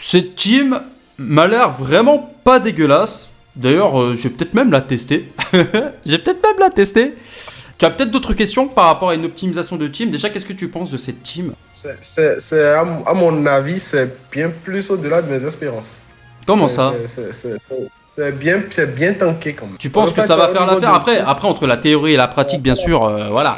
Cette team m'a l'air vraiment pas dégueulasse. D'ailleurs, je vais peut-être même la tester. Tu as peut-être d'autres questions par rapport à une optimisation de team. Déjà, qu'est-ce que tu penses de cette team? À mon avis, c'est bien plus au-delà de mes espérances. Comment ça? C'est bien tanké quand même. Tu penses que ça va faire l'affaire? Après, entre la théorie et la pratique, bien sûr, voilà.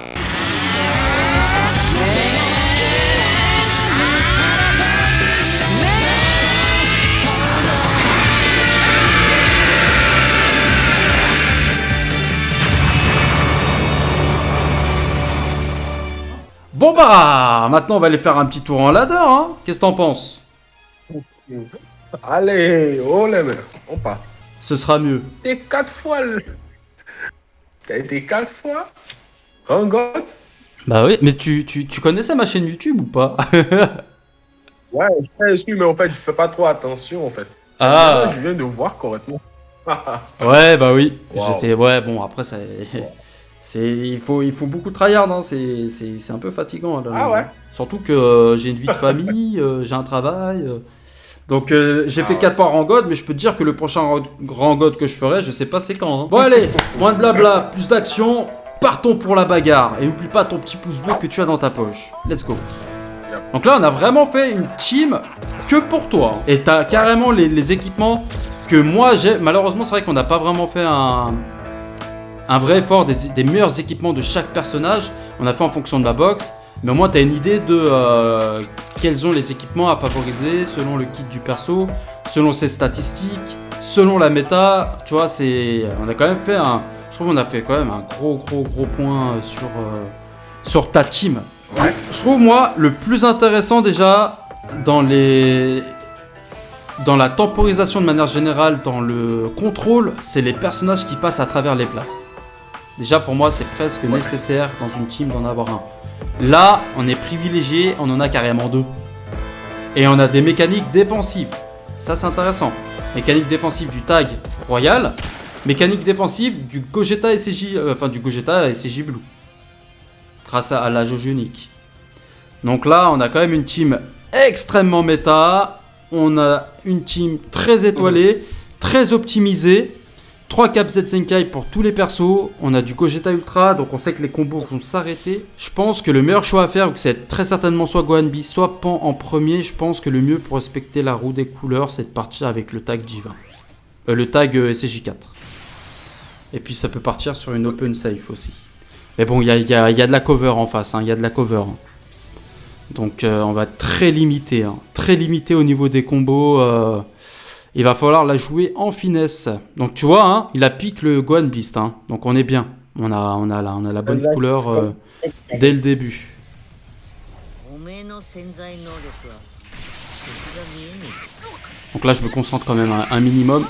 Bon bah, maintenant on va aller faire un petit tour en ladder, hein. Qu'est-ce que t'en penses? Allez, oh les mecs, on part. Ce sera mieux. T'as été 4 fois Rangot? Bah oui, mais tu connaissais ma chaîne YouTube ou pas? Ouais, je suis, mais en fait, je fais pas trop attention en fait. Ah. Je viens de voir correctement. Ouais, bah oui. Wow. J'ai fait, ouais, bon, après, ça. Il faut beaucoup de tryhard, hein. C'est un peu fatigant. Là, Ah ouais? Surtout que j'ai une vie de famille, j'ai un travail. Donc j'ai fait 4 fois Rangod, mais je peux te dire que le prochain Rangod que je ferai, je sais pas c'est quand. Hein. Bon allez, moins de blabla, plus d'action, partons pour la bagarre. Et n'oublie pas ton petit pouce bleu que tu as dans ta poche. Let's go. Donc là on a vraiment fait une team que pour toi. Et t'as carrément les équipements que moi j'ai. Malheureusement c'est vrai qu'on n'a pas vraiment fait un vrai effort des meilleurs équipements de chaque personnage. On a fait en fonction de ma box. Mais au moins, tu as une idée de quels sont les équipements à favoriser selon le kit du perso, selon ses statistiques, selon la méta. Tu vois, on a quand même fait je trouve qu'on a fait quand même un gros point sur ta team. Ouais. Je trouve, moi, le plus intéressant déjà dans la temporisation de manière générale, dans le contrôle, c'est les personnages qui passent à travers les places. Déjà, pour moi, c'est presque nécessaire dans une team d'en avoir un. Là, on est privilégié, on en a carrément 2. Et on a des mécaniques défensives. Ça, c'est intéressant. Mécanique défensive du tag royal. Mécanique défensive du Gogeta SCJ, du Gogeta SCJ Blue. Grâce à la jauge unique. Donc là, on a quand même une team extrêmement méta. On a une team très étoilée, très optimisée. 3 caps Zenkai pour tous les persos. On a du Gogeta Ultra, donc on sait que les combos vont s'arrêter. Je pense que le meilleur choix à faire, vu que c'est très certainement soit Gohan Beast, soit Pan en premier, je pense que le mieux pour respecter la roue des couleurs, c'est de partir avec le tag J20. Le tag SCJ4. Et puis ça peut partir sur une open safe aussi. Mais bon, il y a de la cover en face, il y a de la cover. Donc on va être très limité. Très limité au niveau des combos. Il va falloir la jouer en finesse. Donc tu vois, il a pique le Gohan Beast. Donc on est bien. On a la bonne couleur dès le début. Donc là je me concentre quand même un minimum.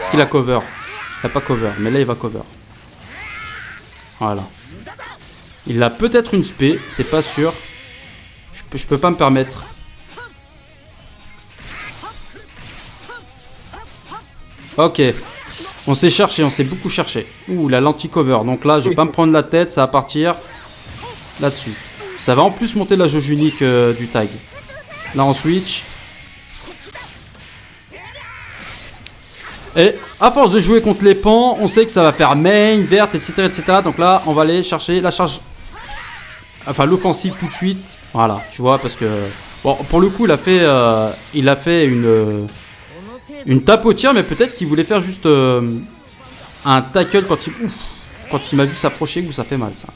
Est-ce qu'il a cover? Il n'a pas cover, mais là il va cover. Voilà. Il a peut-être une spé, c'est pas sûr. Je peux pas me permettre. Ok, on s'est cherché, on s'est beaucoup cherché. Ouh, la lentille cover. Donc là, je vais pas me prendre la tête, ça va partir là-dessus. Ça va en plus monter la jauge unique du tag. Là, on switch. Et à force de jouer contre les pans, on sait que ça va faire main, verte, etc., etc. Donc là, on va aller chercher la charge. Enfin, l'offensive tout de suite. Voilà, tu vois, parce que... Bon, pour le coup, il a fait une tapotière, mais peut-être qu'il voulait faire juste un tackle quand il m'a vu s'approcher, où ça fait mal ça.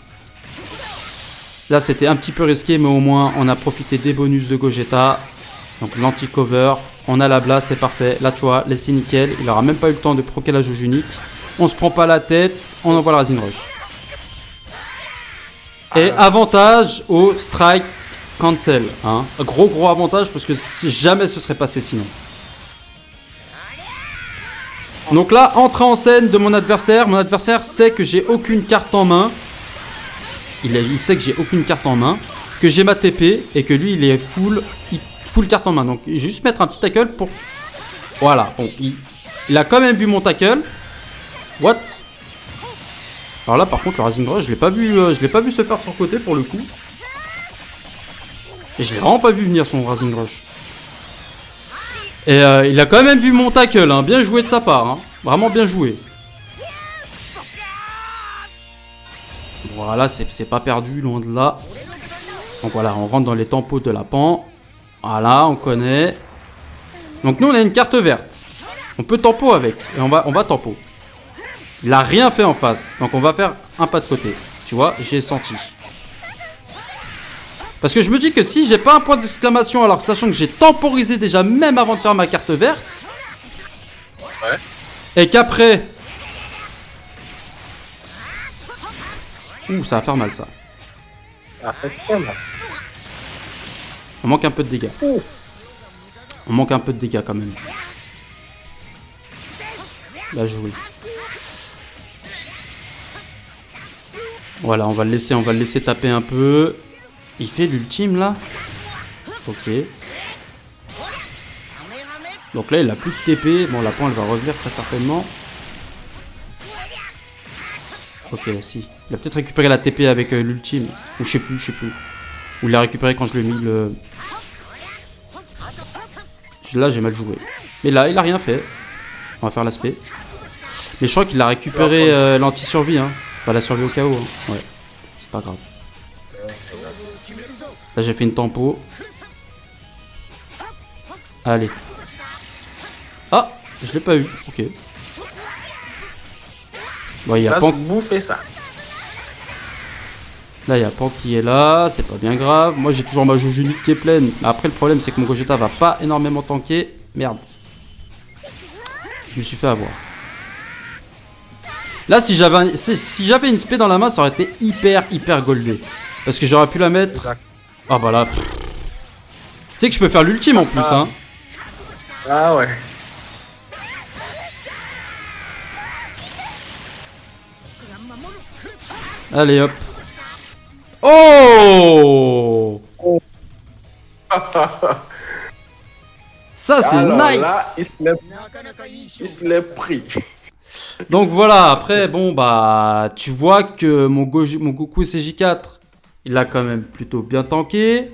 Là c'était un petit peu risqué, mais au moins on a profité des bonus de Gogeta. Donc l'anti-cover, on a la blast, c'est parfait. Là tu vois, laissez nickel, il aura même pas eu le temps de proquer la jauge unique. On se prend pas la tête, on envoie la Rising Rush. Et avantage au strike cancel. Gros avantage parce que jamais ce serait passé sinon. Donc là, entrée en scène de mon adversaire. Mon adversaire sait que j'ai aucune carte en main. Il sait que j'ai aucune carte en main. Que j'ai ma TP et que lui, il est full carte en main. Donc, je vais juste mettre un petit tackle pour... Voilà. Bon, il a quand même vu mon tackle. What? Alors là, par contre, le Rising Rush, je l'ai pas vu se faire de son côté pour le coup. Et je l'ai vraiment pas vu venir son Rising Rush. Et il a quand même vu mon tackle, hein. Bien joué de sa part, hein. Vraiment bien joué. Voilà, c'est pas perdu, loin de là. Donc voilà, on rentre dans les tempos de la pan. Voilà, on connaît. Donc nous, on a une carte verte. On peut tempo avec, et on va tempo. Il a rien fait en face, donc on va faire un pas de côté. Tu vois, j'ai senti. Parce que je me dis que si j'ai pas un point d'exclamation, alors sachant que j'ai temporisé déjà même avant de faire ma carte verte, Ouais. et qu'après... Ouh, ça va faire mal ça. Ça fait quoi là? On manque un peu de dégâts. On manque un peu de dégâts quand même. Bien joué. Voilà, on va le laisser taper un peu. Il fait l'ultime là. Ok. Donc là, il a plus de TP. Bon, la pan, elle va revenir très certainement. Ok, si. Il a peut-être récupéré la TP avec l'ultime. Ou je sais plus. Ou il l'a récupéré quand je lui ai mis le... Là, j'ai mal joué. Mais là, il a rien fait. On va faire l'aspect. Mais je crois qu'il a récupéré l'anti-survie. Hein. Enfin, la survie au chaos. Hein. Ouais. C'est pas grave. Là, j'ai fait une tempo. Allez. Ah, je l'ai pas eu. Ok. Bon, il y a Pan. Bouffer ça. Là, il y a Pan qui est là. C'est pas bien grave. Moi, j'ai toujours ma jauge unique qui est pleine. Après, le problème, c'est que mon Gogeta va pas énormément tanker. Merde. Je me suis fait avoir. Là, si j'avais une spé dans la main, ça aurait été hyper goldé. Parce que j'aurais pu la mettre... Exact. Ah bah là... Tu sais que je peux faire l'ultime en plus, hein. Ah ouais. Allez, hop. Oh, ça, c'est Alors nice. Là, il se l'est pris. Donc voilà, après, bon, bah, tu vois que mon Goku CJ4, il a quand même plutôt bien tanké.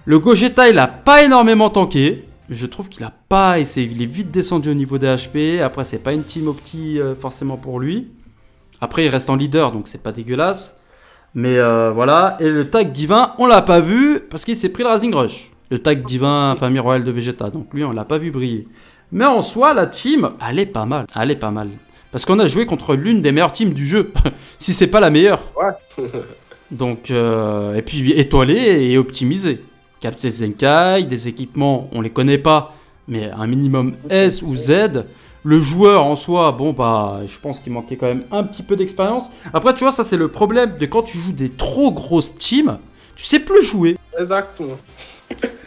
Le Gogeta, il a pas énormément tanké. Je trouve qu'il a pas essayé. Il est vite descendu au niveau des HP. Après, c'est pas une team opti forcément pour lui. Après, il reste en leader, donc c'est pas dégueulasse. Mais voilà. Et le tag divin, on l'a pas vu parce qu'il s'est pris le Rising Rush. Le tag divin, famille royale de Vegeta. Donc lui, on l'a pas vu briller. Mais en soi, la team, elle est pas mal. Elle est pas mal. Parce qu'on a joué contre l'une des meilleures teams du jeu. Si c'est pas la meilleure. Ouais. Donc, et puis étoilé et optimisé. Captain Zenkai, des équipements, on les connaît pas. Mais un minimum S ou Z. Le joueur en soi, bon bah, je pense qu'il manquait quand même un petit peu d'expérience. Après, tu vois, ça c'est le problème de quand tu joues des trop grosses teams, tu sais plus jouer. Exactement.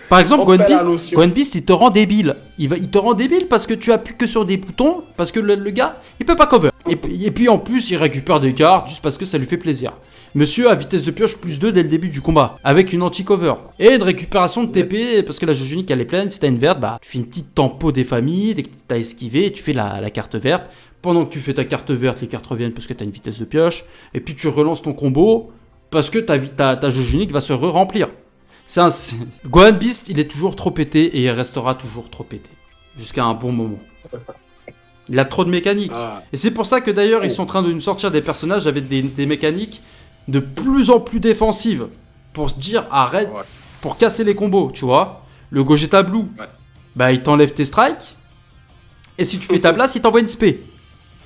Par exemple, On perd la notion. Gohan Beast, il te rend débile. Il te rend débile parce que tu appuies que sur des boutons, parce que le gars, il peut pas cover. Et puis en plus, il récupère des cartes juste parce que ça lui fait plaisir. Monsieur a vitesse de pioche plus 2 dès le début du combat, avec une anti-cover. Et une récupération de TP, parce que la jauge unique elle est pleine, si t'as une verte, bah tu fais une petite tempo des familles, dès que t'as esquivé, tu fais la carte verte. Pendant que tu fais ta carte verte, les cartes reviennent parce que t'as une vitesse de pioche. Et puis tu relances ton combo, parce que ta jauge unique va se re-remplir. Gohan Beast, il est toujours trop pété et il restera toujours trop pété. Jusqu'à un bon moment. Il a trop de mécaniques. Ah. Et c'est pour ça que d'ailleurs, ils sont en train de nous sortir des personnages avec des mécaniques de plus en plus défensives. Pour se dire, arrête, Ouais. pour casser les combos, tu vois. Le Gogeta Blue, Ouais. bah il t'enlève tes strikes. Et si tu fais ta place, il t'envoie une spé.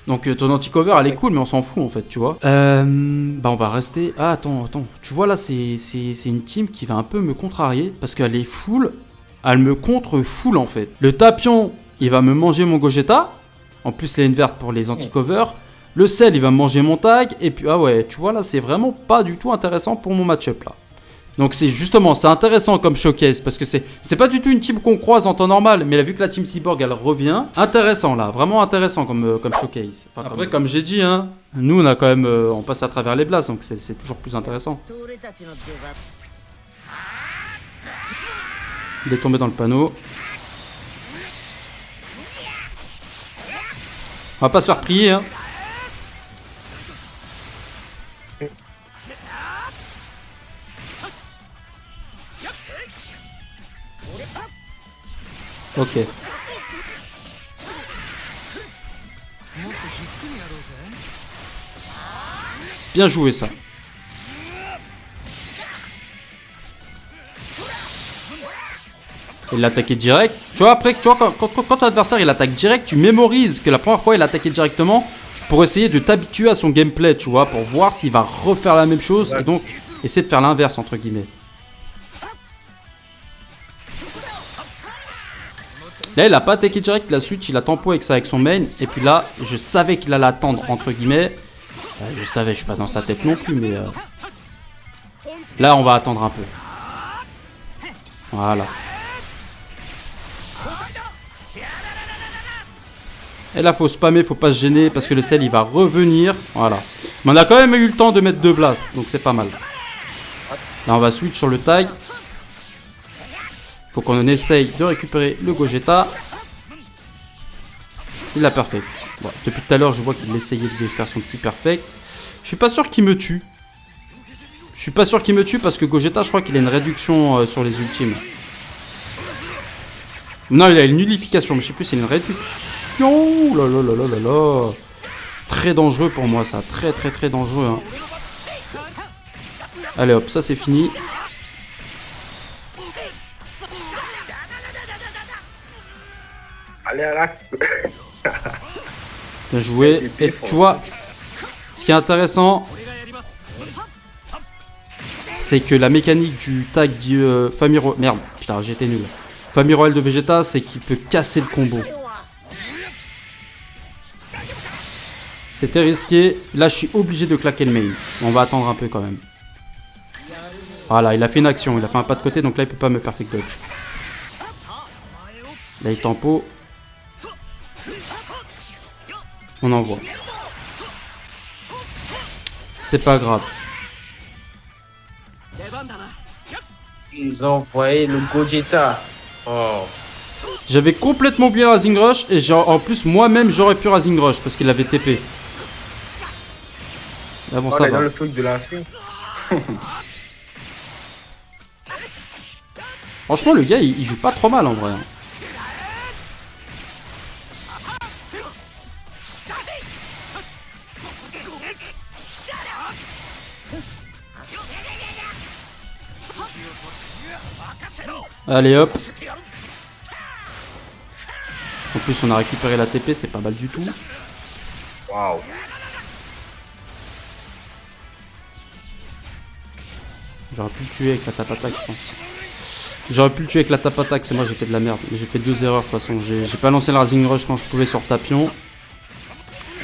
Donc ton anti-cover, elle est cool, mais on s'en fout en fait, tu vois. Bah on va rester... Ah attends. Tu vois là, c'est une team qui va un peu me contrarier. Parce qu'elle est full. Elle me contre full en fait. Le Tapion, il va me manger mon Gogeta. En plus, il a une verte pour les anti-covers. Le sel, il va me manger mon tag. Et puis, ah ouais, tu vois là, c'est vraiment pas du tout intéressant pour mon match-up là. Donc c'est justement, c'est intéressant comme showcase parce que c'est pas du tout une team qu'on croise en temps normal, mais là vu que la team Cyborg elle revient, intéressant là, vraiment intéressant comme showcase. Enfin, après comme j'ai dit, hein, nous on a quand même, on passe à travers les blasts donc c'est toujours plus intéressant. Il est tombé dans le panneau. On va pas se faire prier, hein. Ok. Bien joué ça. Il l'attaquait direct. Tu vois, après, tu vois, quand ton adversaire il attaque direct, tu mémorises que la première fois il attaquait directement pour essayer de t'habituer à son gameplay, tu vois, pour voir s'il va refaire la même chose et donc essayer de faire l'inverse, entre guillemets. Là, il a pas attaqué direct, la switch, il a tempo avec son main. Et puis là, je savais qu'il allait attendre, entre guillemets. Je savais, je suis pas dans sa tête non plus, mais... Là, on va attendre un peu. Voilà. Et là, faut spammer, faut pas se gêner, parce que le sel, il va revenir. Voilà. Mais on a quand même eu le temps de mettre 2 blasts, donc c'est pas mal. Là, on va switch sur le tag. Faut qu'on essaye de récupérer le Gogeta. Il a perfect. Bon, depuis tout à l'heure, je vois qu'il essayait de faire son petit perfect. Je suis pas sûr qu'il me tue. Je suis pas sûr qu'il me tue parce que Gogeta, je crois qu'il a une réduction sur les ultimes. Non, il a une nullification, mais je sais plus, c'est une réduction. Ouh là là là là là là. Très dangereux pour moi, ça. Très très très dangereux. Hein. Allez hop, ça c'est fini. Allez à la... Bien joué. Et tu vois, ce qui est intéressant, c'est que la mécanique du tag du Famille Royale... Merde, putain, j'étais nul. Famille Royale de Vegeta, c'est qu'il peut casser le combo. C'était risqué. Là, je suis obligé de claquer le main. On va attendre un peu quand même. Voilà, il a fait une action. Il a fait un pas de côté, donc là, il peut pas me perfect dodge. Là, il tempo. On envoie. C'est pas grave. Ils ont envoyé le Gogeta. Oh. J'avais complètement oublié Rising Rush et en plus moi-même j'aurais pu Rising Rush parce qu'il avait TP. Là bon, ça va. Dans le truc de la suite. Franchement le gars il joue pas trop mal en vrai. Allez hop. En plus on a récupéré la TP, c'est pas mal du tout. Waouh. J'aurais pu le tuer avec la tape-attaque je pense. J'aurais pu le tuer avec la tape-attaque, c'est moi j'ai fait de la merde. J'ai fait 2 erreurs de toute façon. J'ai pas lancé le Rising Rush quand je pouvais sur Tapion.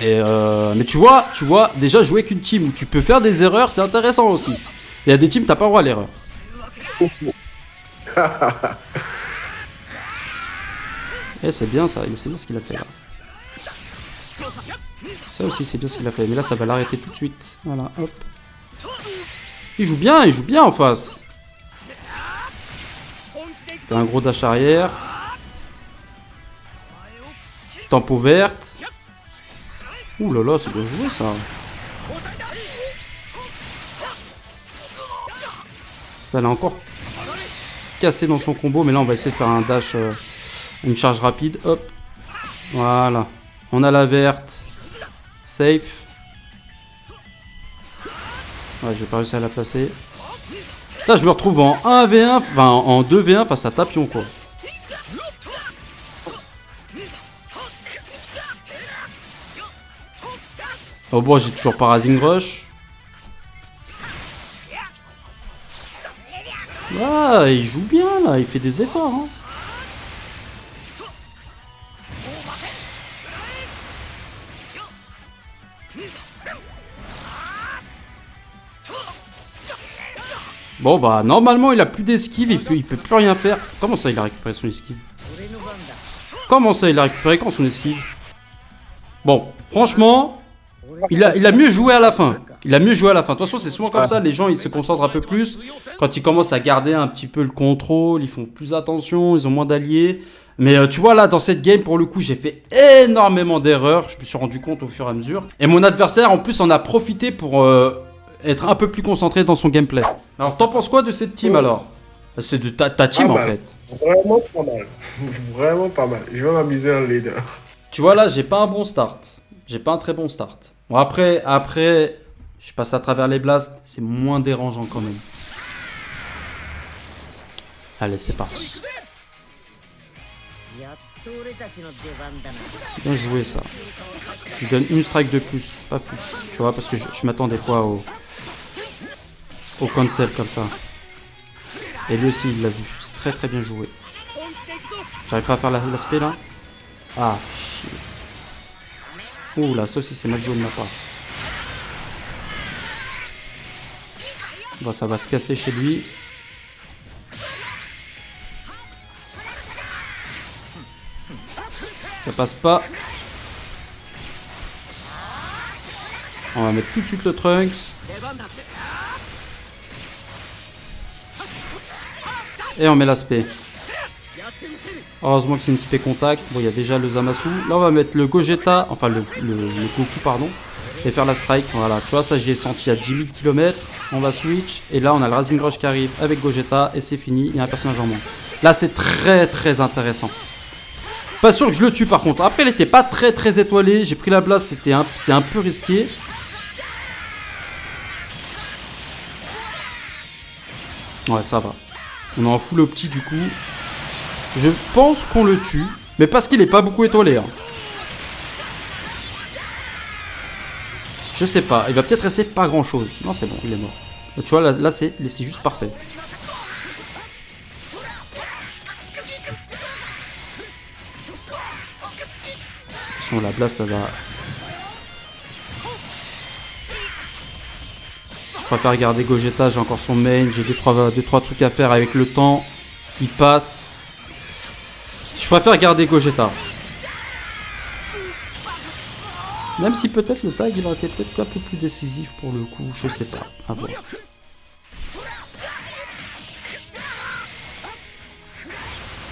Et mais tu vois, déjà jouer avec une team où tu peux faire des erreurs, c'est intéressant aussi. Il y a des teams, t'as pas le droit à l'erreur. Eh c'est bien ça, c'est bien ce qu'il a fait là. Ça aussi c'est bien ce qu'il a fait, mais là ça va l'arrêter tout de suite. Voilà, hop. Il joue bien en face. Fait un gros dash arrière. Tempo verte. Ouh là là, c'est bien joué ça. Ça l'a encore cassé dans son combo, mais là on va essayer de faire un dash, une charge rapide. Hop. Voilà. On a la verte. Safe. Ouais, j'ai pas réussi à la placer. Là, je me retrouve en 1v1, enfin en 2v1 face à Tapion quoi. Oh bon, j'ai toujours pas Rising Rush. Ah, il joue bien là, il fait des efforts. Hein. Bon bah normalement il a plus d'esquive, il peut plus rien faire. Comment ça il a récupéré son esquive? Comment ça il a récupéré quand son esquive? Bon, franchement, il a mieux joué à la fin. Il a mieux joué à la fin. De toute façon c'est souvent comme ça, les gens ils se concentrent un peu plus. Quand ils commencent à garder un petit peu le contrôle, ils font plus attention, ils ont moins d'alliés. Mais tu vois là dans cette game pour le coup j'ai fait énormément d'erreurs. Je me suis rendu compte au fur et à mesure. Et mon adversaire en plus en a profité pour... être un peu plus concentré dans son gameplay. Alors t'en penses quoi de cette team alors? C'est de ta team en fait. Vraiment pas mal. Vraiment pas mal. Je vais m'amuser en leader. Tu vois là j'ai pas un bon start. J'ai pas un très bon start. Bon après Je passe à travers les blasts, c'est moins dérangeant quand même. Allez, c'est parti. Bien joué ça. Je lui donne une strike de plus, pas plus. Tu vois, parce que je m'attends des fois au cancel comme ça. Et lui aussi il l'a vu. C'est très très bien joué. J'arrive pas à faire l'aspect là. Ah, chier. Ouh là, ça aussi c'est mal joué de ma part. Bon, ça va se casser chez lui. Ça passe pas. On va mettre tout de suite le Trunks. Et on met l'aspect. Heureusement que c'est une spé contact. Bon, il y a déjà le Zamasu. Là, on va mettre le Gogeta. Enfin, le Goku, pardon. Et faire la strike. Voilà, tu vois, ça, je l'ai senti à 10 000 km. On va switch. Et là, on a le Rising Rush qui arrive avec Gogeta. Et c'est fini. Il y a un personnage en moins. Là, c'est très, très intéressant. Pas sûr que je le tue, par contre. Après, il était pas très, très étoilé. J'ai pris la blast. C'est un peu risqué. Ouais, ça va. On est en full opti, du coup. Je pense qu'on le tue. Mais parce qu'il est pas beaucoup étoilé. Hein. Je sais pas. Il va peut-être rester pas grand-chose. Non, c'est bon. Il est mort. Tu vois, là c'est juste parfait. Attention, la blast, elle va... Je préfère garder Gogeta. J'ai encore son main. J'ai 2-3 trucs à faire avec le temps qui passe. Je préfère garder Gogeta. Même si peut-être le tag il aurait été peut-être un peu plus décisif pour le coup. Je sais pas. À voir.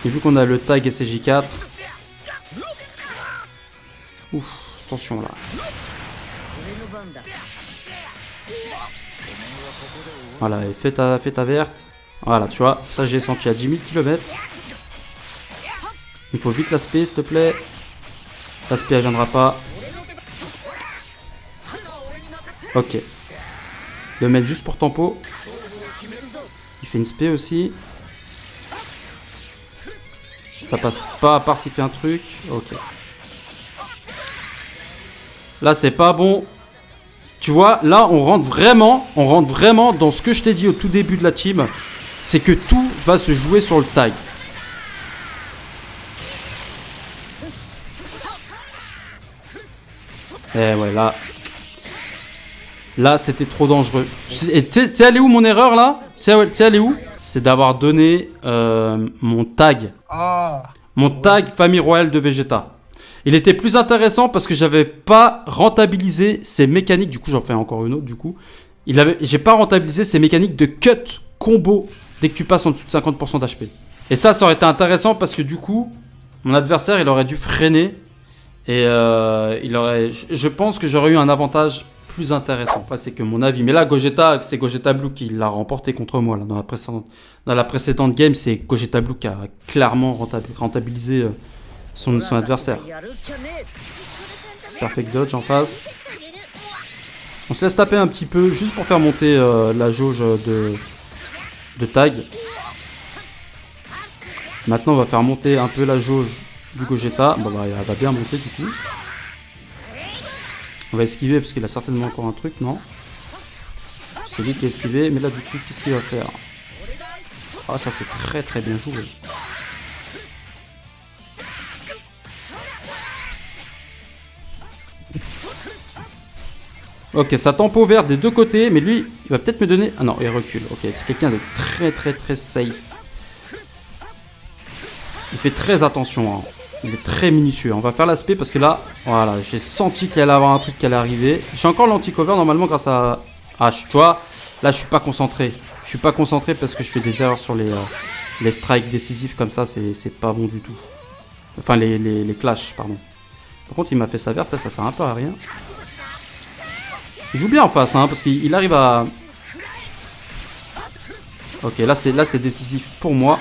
Et vu qu'on a le tag SCJ4. Ouf, attention là. Voilà, et fais ta verte. Voilà, tu vois, ça j'ai senti à 10 000 km. Il faut vite l'aspect, s'il te plaît. L'aspect, elle viendra pas. Ok. Le mettre juste pour tempo. Il fait une spé aussi. Ça passe pas à part s'il fait un truc. Ok. Là, c'est pas bon. Tu vois, là, on rentre vraiment dans ce que je t'ai dit au tout début de la team. C'est que tout va se jouer sur le tag. Eh ouais, là, c'était trop dangereux. Et tu sais, elle est où mon erreur là? Tu sais, elle est où? C'est d'avoir donné mon tag. Mon tag famille royale de Vegeta. Il était plus intéressant parce que j'avais pas rentabilisé ses mécaniques. Du coup, j'en fais encore une autre. Du coup, j'ai pas rentabilisé ses mécaniques de cut combo dès que tu passes en dessous de 50% d'HP. Et ça aurait été intéressant parce que du coup, mon adversaire, il aurait dû freiner. Et je pense que j'aurais eu un avantage plus intéressant. Enfin, c'est que mon avis. Mais là, Gogeta, c'est Gogeta Blue qui l'a remporté contre moi. Là, dans la précédente game, c'est Gogeta Blue qui a clairement rentabilisé son adversaire. Perfect dodge en face. On se laisse taper un petit peu, juste pour faire monter la jauge de tag. Maintenant, on va faire monter un peu la jauge du Gogeta. Bon, bah, elle va bien monter du coup. On va esquiver parce qu'il a certainement encore un truc, non? C'est lui qui a esquivé, mais là du coup, qu'est-ce qu'il va faire? Ah, ça c'est très très bien joué. Ok, ça tempo vert des deux côtés, mais lui, il va peut-être me donner... Ah non, il recule. Ok, c'est quelqu'un de très très très safe. Il fait très attention, hein. Il est très minutieux. On va faire l'aspect parce que là, voilà, j'ai senti qu'il allait avoir un truc qui allait arriver. J'ai encore l'anti-cover normalement grâce à... Ah, tu vois, là je suis pas concentré. Je suis pas concentré parce que je fais des erreurs sur les strikes décisifs comme ça, c'est pas bon du tout. Enfin, les clashs, pardon. Par contre, il m'a fait sa verte, ça sert un peu à rien. Il joue bien en face, hein, parce qu'il arrive à... Ok, là c'est décisif pour moi.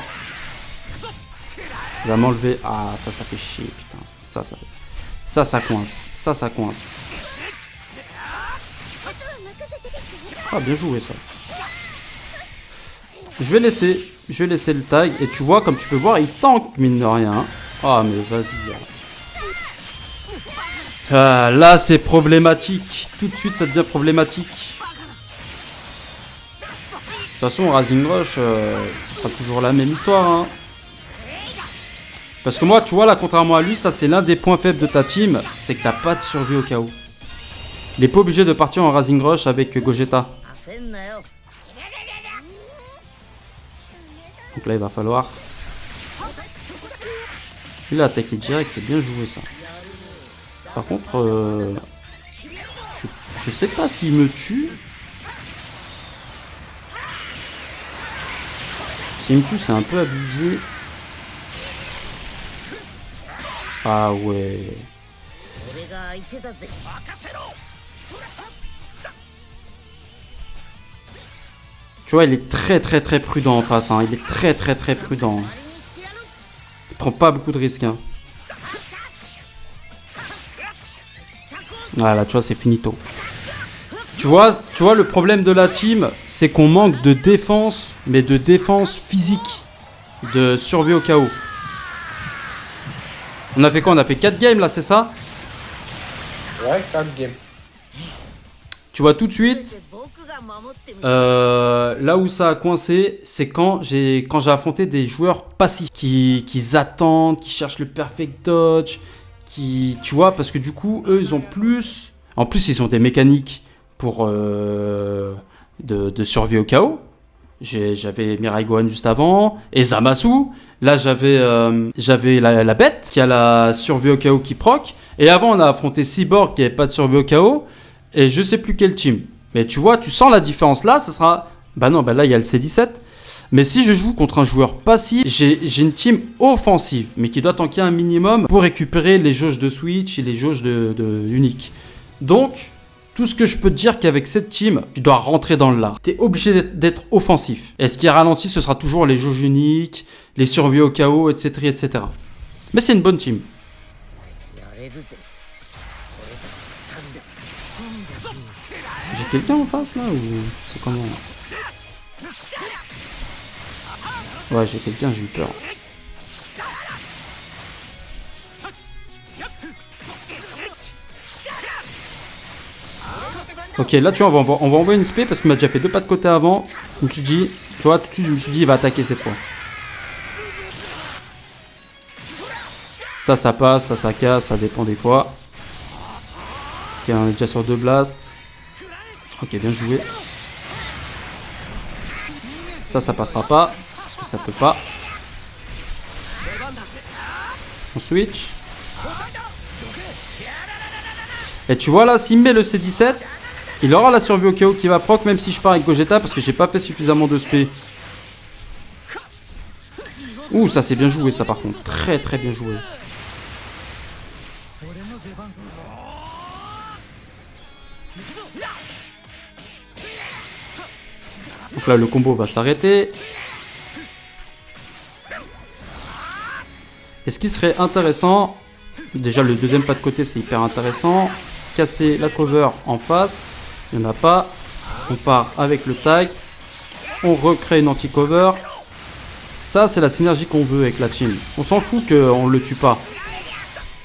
Il va m'enlever. Ah, ça fait chier, putain. Ça coince. Ça coince. Ah, bien joué ça. Je vais laisser le tag. Et tu vois, comme tu peux voir, il tank, mine de rien. Ah, mais vas-y. Ah, là, c'est problématique. Tout de suite, ça devient problématique. De toute façon, Rising Rush, ce sera toujours la même histoire. Hein. Parce que moi, tu vois, là, contrairement à lui, ça, c'est l'un des points faibles de ta team. C'est que t'as pas de survie au cas où. Il n'est pas obligé de partir en Rising Rush avec Gogeta. Donc là, il va falloir... Il a attaqué direct, c'est bien joué ça. Par contre, je sais pas s'il me tue. S'il me tue, c'est un peu abusé. Ah ouais. Tu vois, il est très prudent en face. Hein. Il est très prudent. Il prend pas beaucoup de risques. Hein. Voilà, tu vois, c'est finito. Tu vois, le problème de la team, c'est qu'on manque de défense, mais de défense physique. De survie au chaos. On a fait quoi? On a fait 4 games là, c'est ça? Ouais, 4 games. Tu vois tout de suite, là où ça a coincé, c'est quand j'ai affronté des joueurs passifs qui attendent, qui cherchent le perfect dodge, tu vois, parce que du coup, eux, ils ont plus... En plus, ils ont des mécaniques pour de survie au chaos. J'avais Mirai Gohan juste avant, et Zamasu. Là, j'avais la bête qui a la survie au chaos qui proc. Et avant, on a affronté Cyborg qui n'avait pas de survie au chaos. Et je sais plus quel team. Mais tu vois, tu sens la différence là, ça sera... Bah non, bah là, il y a le C17. Mais si je joue contre un joueur passif, j'ai une team offensive, mais qui doit tanker un minimum pour récupérer les jauges de Switch et les jauges de unique. Donc... Tout ce que je peux te dire qu'avec cette team, tu dois rentrer dans le lard. Tu es obligé d'être offensif. Et ce qui est ralenti, ce sera toujours les jauges uniques, les survies au chaos, etc. etc. Mais c'est une bonne team. J'ai quelqu'un en face là ou c'est comment? Ouais, j'ai quelqu'un, j'ai eu peur. Ok, là tu vois, on va envoyer une spé parce qu'il m'a déjà fait 2 pas de côté avant. Je me suis dit, tu vois, tout de suite je me suis dit il va attaquer cette fois. Ça passe, ça casse, ça dépend des fois. Ok, on est déjà sur 2 blasts. Ok, bien joué. Ça passera pas, parce que ça peut pas. On switch. Et tu vois là, s'il me met le C17... Il aura la survie au chaos qui va proc, même si je pars avec Gogeta parce que j'ai pas fait suffisamment de spé. Ouh, ça c'est bien joué ça par contre. Très bien joué. Donc là le combo va s'arrêter. Et ce qui serait intéressant, déjà le deuxième pas de côté c'est hyper intéressant. Casser la cover en face. Il n'y en a pas. On part avec le tag. On recrée une anti-cover. Ça, c'est la synergie qu'on veut avec la team. On s'en fout qu'on le tue pas.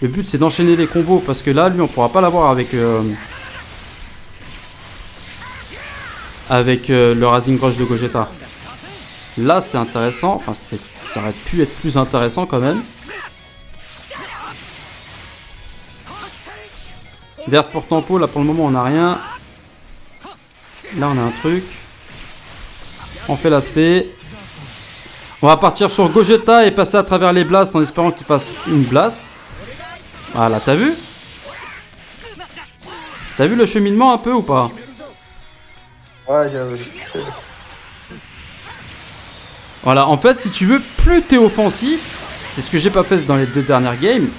Le but, c'est d'enchaîner les combos. Parce que là, lui, on pourra pas l'avoir avec... le Rising Rush de Gogeta. Là, c'est intéressant. Enfin, ça aurait pu être plus intéressant quand même. Verte pour tempo. Là, pour le moment, on n'a rien. Là on a un truc. On fait l'aspect. On va partir sur Gogeta et passer à travers les blasts en espérant qu'il fasse une blast. Voilà, t'as vu? T'as vu le cheminement un peu ou pas? Ouais, j'ai vu. Voilà, en fait, si tu veux, plus t'es offensif, c'est ce que j'ai pas fait dans les 2 dernières games,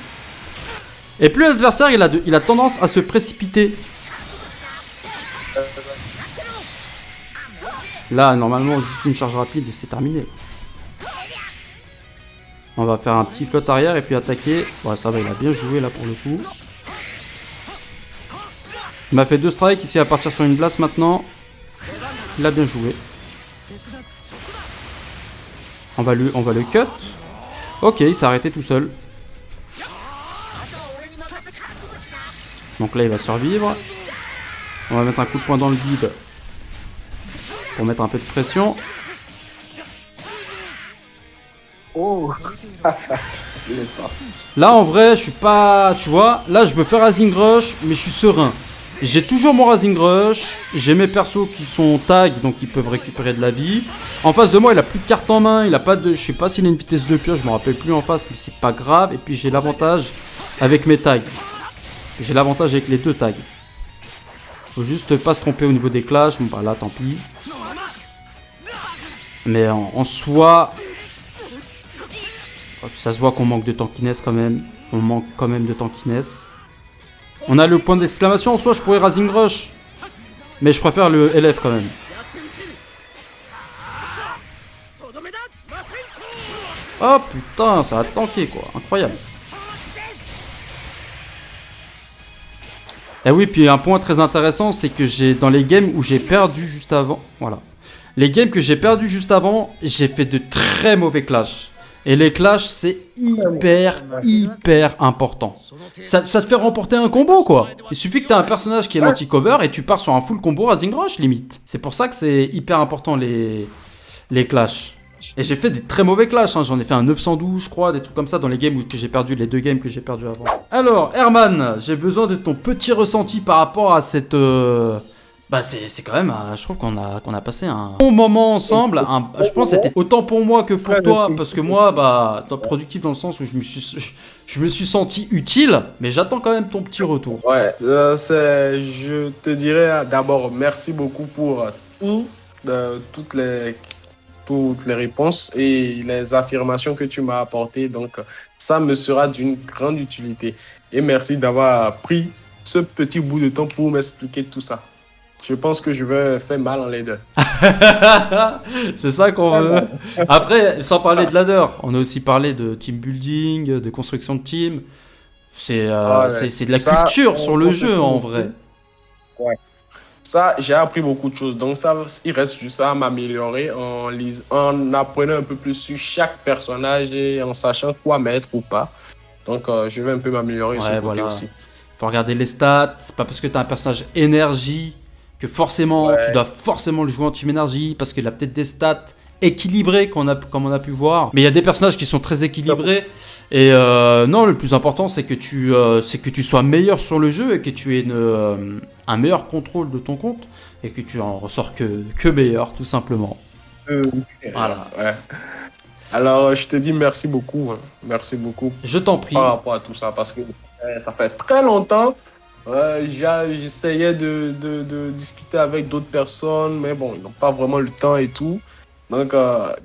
et plus l'adversaire il a tendance à se précipiter. Là, normalement, juste une charge rapide et c'est terminé. On va faire un petit flotte arrière et puis attaquer. Ouais, ça va, il a bien joué là pour le coup. Il m'a fait 2 strikes ici à partir sur une blast maintenant. il a bien joué. On va le cut. Ok, il s'est arrêté tout seul. Donc là, il va survivre. On va mettre un coup de poing dans le vide pour mettre un peu de pression. Oh, il est parti. Là, en vrai, je suis pas... Tu vois, là, je me fais Rising Rush, mais je suis serein. J'ai toujours mon Rising Rush. J'ai mes persos qui sont tag, donc ils peuvent récupérer de la vie. En face de moi, il a plus de carte en main. Il a pas de... Je sais pas s'il a une vitesse de pioche, je me rappelle plus en face, mais c'est pas grave. Et puis, j'ai l'avantage avec mes tags. J'ai l'avantage avec les 2 tags. Faut juste pas se tromper au niveau des clashs. Bon, bah là, tant pis. Mais en soi... Ça se voit qu'on manque de tankiness quand même. On manque quand même de tankiness. On a le point d'exclamation. En soi, je pourrais Rising Rush. Mais je préfère le LF quand même. Oh putain, ça a tanké quoi. Incroyable. Et oui, puis un point très intéressant, c'est que j'ai dans les games où j'ai perdu juste avant. Voilà. Les games que j'ai perdu juste avant, j'ai fait de très mauvais clashs. Et les clashs, c'est hyper important. Ça te fait remporter un combo, quoi. Il suffit que tu aies un personnage qui est l'anti-cover et tu pars sur un full combo Rising Rush, limite. C'est pour ça que c'est hyper important, les clashs. Et j'ai fait des très mauvais clashs, hein. J'en ai fait un 912, je crois, des trucs comme ça dans les games que j'ai perdu, les 2 games que j'ai perdu avant. Alors, Herman, j'ai besoin de ton petit ressenti par rapport à cette... Bah c'est quand même, je trouve qu'on a passé un bon moment ensemble. Je pense que c'était autant pour moi que pour toi, parce que moi, bah, productif dans le sens où je me suis senti utile, mais j'attends quand même ton petit retour. Ouais, je te dirais d'abord merci beaucoup pour toutes les réponses et les affirmations que tu m'as apportées. Donc, ça me sera d'une grande utilité. Et merci d'avoir pris ce petit bout de temps pour m'expliquer tout ça. Je pense que je vais faire mal en ladder. C'est ça qu'on veut. Après, sans parler de ladder, on a aussi parlé de team building, de construction de team. C'est de la culture sur le jeu en vrai. Ouais. Ça, j'ai appris beaucoup de choses. Donc ça, il reste juste à m'améliorer en apprenant un peu plus sur chaque personnage et en sachant quoi mettre ou pas. Donc je vais un peu m'améliorer sur le côté aussi. Faut regarder les stats. C'est pas parce que tu as un personnage énergie que forcément tu dois forcément le jouer en team énergie parce qu'il a peut-être des stats équilibrées comme on a pu voir. Mais il y a des personnages qui sont très équilibrés. Et non, le plus important c'est que tu sois meilleur sur le jeu et que tu aies un meilleur contrôle de ton compte et que tu en ressors que meilleur tout simplement. Voilà. Ouais. Alors je te dis merci beaucoup. Merci beaucoup. Je t'en prie. Par rapport à tout ça parce que ça fait très longtemps. J'essayais de discuter avec d'autres personnes, mais bon, ils n'ont pas vraiment le temps et tout. Donc,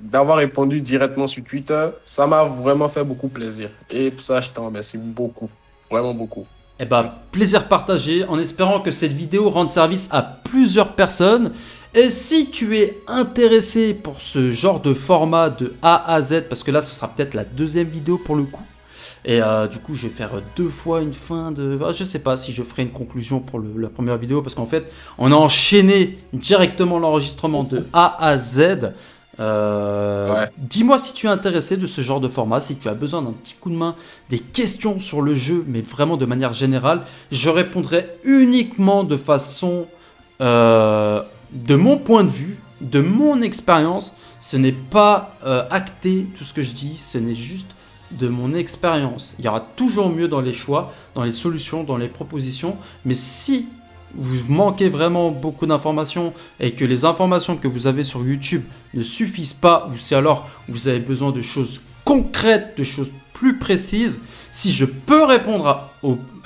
d'avoir répondu directement sur Twitter, ça m'a vraiment fait beaucoup plaisir. Et pour ça, je t'en remercie beaucoup. Vraiment beaucoup. Eh ben, plaisir partagé, en espérant que cette vidéo rende service à plusieurs personnes. Et si tu es intéressé pour ce genre de format de A à Z, parce que là, ce sera peut-être la 2e vidéo pour le coup. Et du coup, je vais faire 2 fois une fin de... je sais pas si je ferai une conclusion pour la première vidéo, parce qu'en fait, on a enchaîné directement l'enregistrement de A à Z. Dis-moi si tu es intéressé de ce genre de format, si tu as besoin d'un petit coup de main, des questions sur le jeu, mais vraiment de manière générale. Je répondrai uniquement de façon... de mon point de vue, de mon expérience. Ce n'est pas acté, tout ce que je dis, ce n'est juste... de mon expérience. Il y aura toujours mieux dans les choix, dans les solutions, dans les propositions. Mais si vous manquez vraiment beaucoup d'informations et que les informations que vous avez sur YouTube ne suffisent pas, ou si alors vous avez besoin de choses concrètes, de choses plus précises, si je peux répondre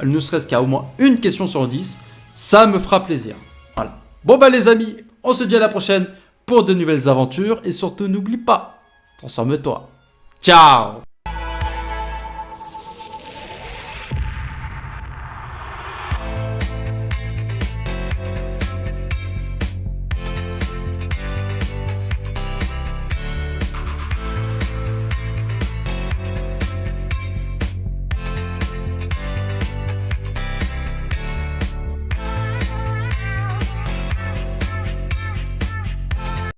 ne serait-ce qu'à au moins une question sur 10, ça me fera plaisir. Voilà. Bon bah les amis, on se dit à la prochaine pour de nouvelles aventures et surtout n'oublie pas, transforme-toi. Ciao!